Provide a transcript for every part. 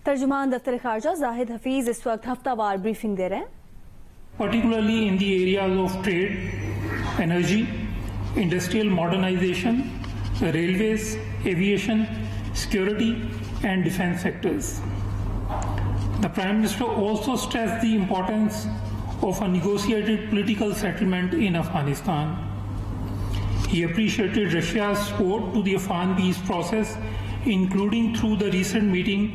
तर्जुमान दफ्तर खारजा जाहिद हफीज इस वक्त हफ्तावार ब्रीफिंग दे रहे हैं। Particularly in the areas of trade, energy, industrial modernization, railways, aviation, security and defense sectors. The Prime Minister also stressed the importance of a negotiated political settlement in Afghanistan. He appreciated Russia's support to the Afghan peace process, including through the recent meeting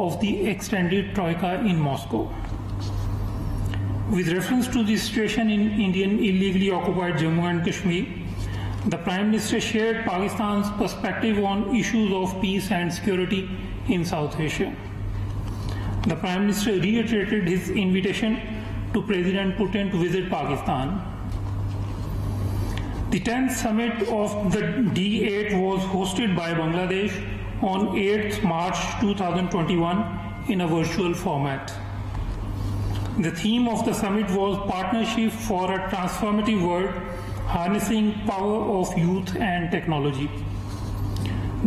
of the extended Troika in Moscow. With reference to the situation in Indian illegally occupied Jammu and Kashmir, the Prime Minister shared Pakistan's perspective on issues of peace and security in South Asia. The Prime Minister reiterated his invitation to President Putin to visit Pakistan. The 10th summit of the D8 was hosted by Bangladesh on 8th March 2021 in a virtual format. The theme of the summit was Partnership for a Transformative World, Harnessing Power of Youth and Technology.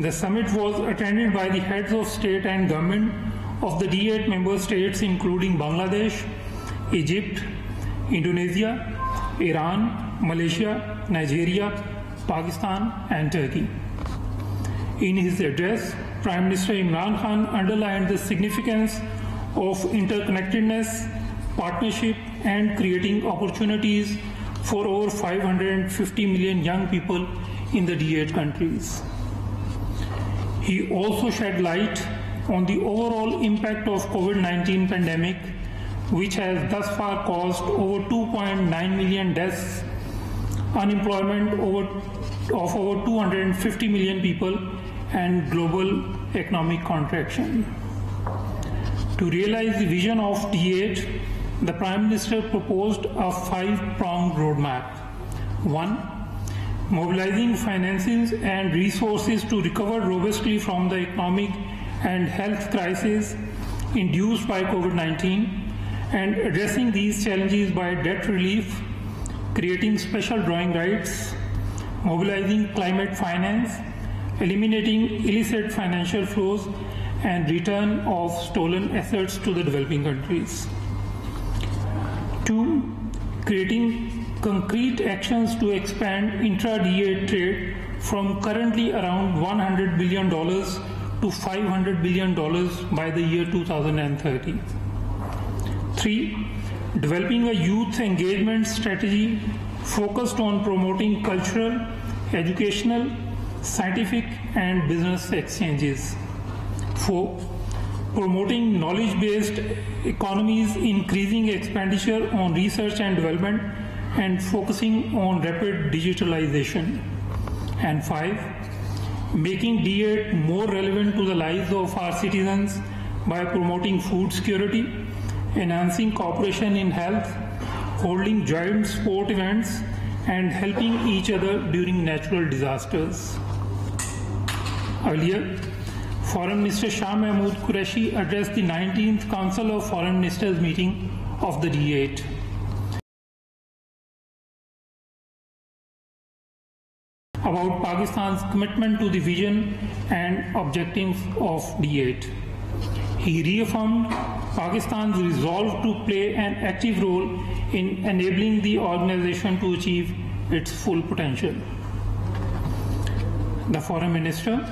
The summit was attended by the heads of state and government of the D8 member states, including Bangladesh, Egypt, Indonesia, Iran, Malaysia, Nigeria, Pakistan and Turkey. In his address, Prime Minister Imran Khan underlined the significance of interconnectedness, partnership and creating opportunities for over 550 million young people in the D8 countries. He also shed light on the overall impact of COVID-19 pandemic, which has thus far caused over 2.9 million deaths, unemployment of over 250 million people and global economic contraction. To realize the vision of D8, the Prime Minister proposed a 5-pronged roadmap. 1. Mobilizing finances and resources to recover robustly from the economic and health crisis induced by COVID-19 and addressing these challenges by debt relief, creating special drawing rights, mobilizing climate finance, eliminating illicit financial flows and return of stolen assets to the developing countries. 2. Creating concrete actions to expand intra-D8 trade from currently around $100 billion to $500 billion by the year 2030. 3. Developing a youth engagement strategy focused on promoting cultural, educational, scientific and business exchanges. 4. Promoting knowledge-based economies, increasing expenditure on research and development and focusing on rapid digitalization. And 5. Making D8 more relevant to the lives of our citizens by promoting food security, enhancing cooperation in health, holding joint sport events and helping each other during natural disasters. Earlier, Foreign Minister Shah Mahmood Qureshi addressed the 19th Council of Foreign Ministers meeting of the D8. About Pakistan's commitment to the vision and objectives of D8. He reaffirmed Pakistan's resolve to play an active role in enabling the organization to achieve its full potential. The Foreign Minister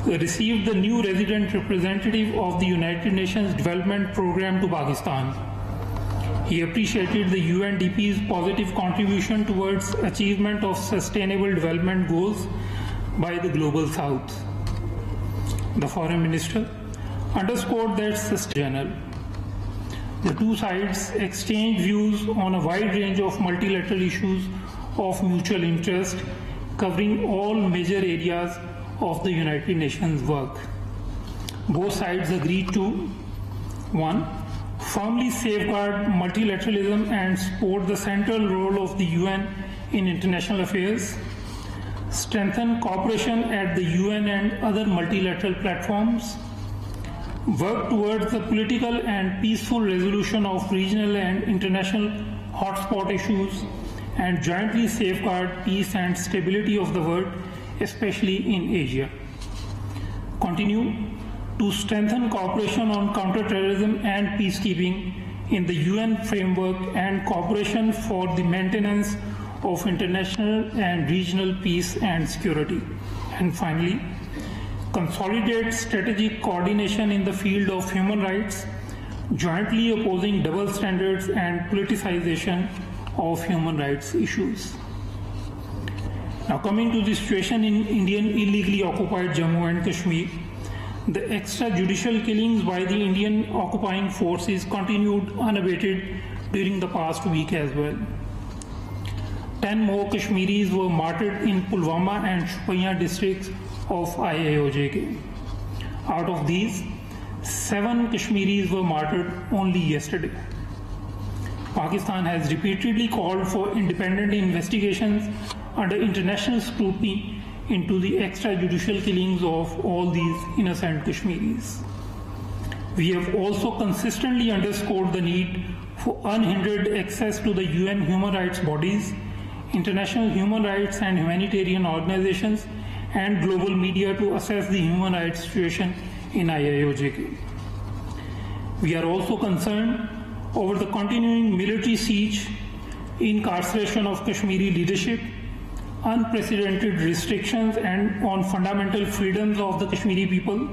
received the new resident representative of the United Nations Development Programme to Pakistan. He appreciated the UNDP's positive contribution towards achievement of sustainable development goals by the Global South. The Foreign Minister underscored that sustainable. The two sides exchanged views on a wide range of multilateral issues of mutual interest, covering all major areas of the United Nations work. Both sides agreed to 1. Firmly safeguard multilateralism and support the central role of the UN in international affairs, strengthen cooperation at the UN and other multilateral platforms, work towards the political and peaceful resolution of regional and international hotspot issues, and jointly safeguard peace and stability of the world, especially in Asia. Continue to strengthen cooperation on counterterrorism and peacekeeping in the UN framework and cooperation for the maintenance of international and regional peace and security. And finally, consolidate strategic coordination in the field of human rights, jointly opposing double standards and politicization of human rights issues. Now, coming to the situation in Indian illegally occupied Jammu and Kashmir, the extrajudicial killings by the Indian occupying forces continued unabated during the past week as well. 10 more Kashmiris were martyred in Pulwama and Shopiyah districts of IAOJK. Out of these, 7 Kashmiris were martyred only yesterday. Pakistan has repeatedly called for independent investigations under international scrutiny into the extrajudicial killings of all these innocent Kashmiris. We have also consistently underscored the need for unhindered access to the UN human rights bodies, international human rights and humanitarian organizations, and global media to assess the human rights situation in IAOJK. We are also concerned over the continuing military siege, incarceration of Kashmiri leadership, unprecedented restrictions and on fundamental freedoms of the Kashmiri people,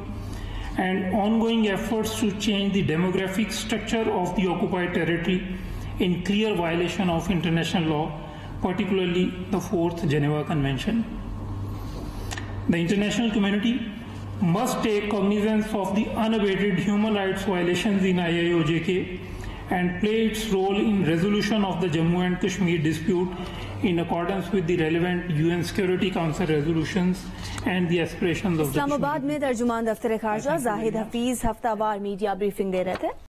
and ongoing efforts to change the demographic structure of the occupied territory in clear violation of international law, particularly the 4th Geneva Convention. The international community must take cognizance of the unabated human rights violations in IAOJK and play its role in resolution of the Jammu and Kashmir dispute in accordance with the relevant UN Security Council resolutions and the aspirations of the Islamabad में तर्जुमान दफ्तर खारजा Zahid Hafeez हफ्तावार media briefing दे रहे थे।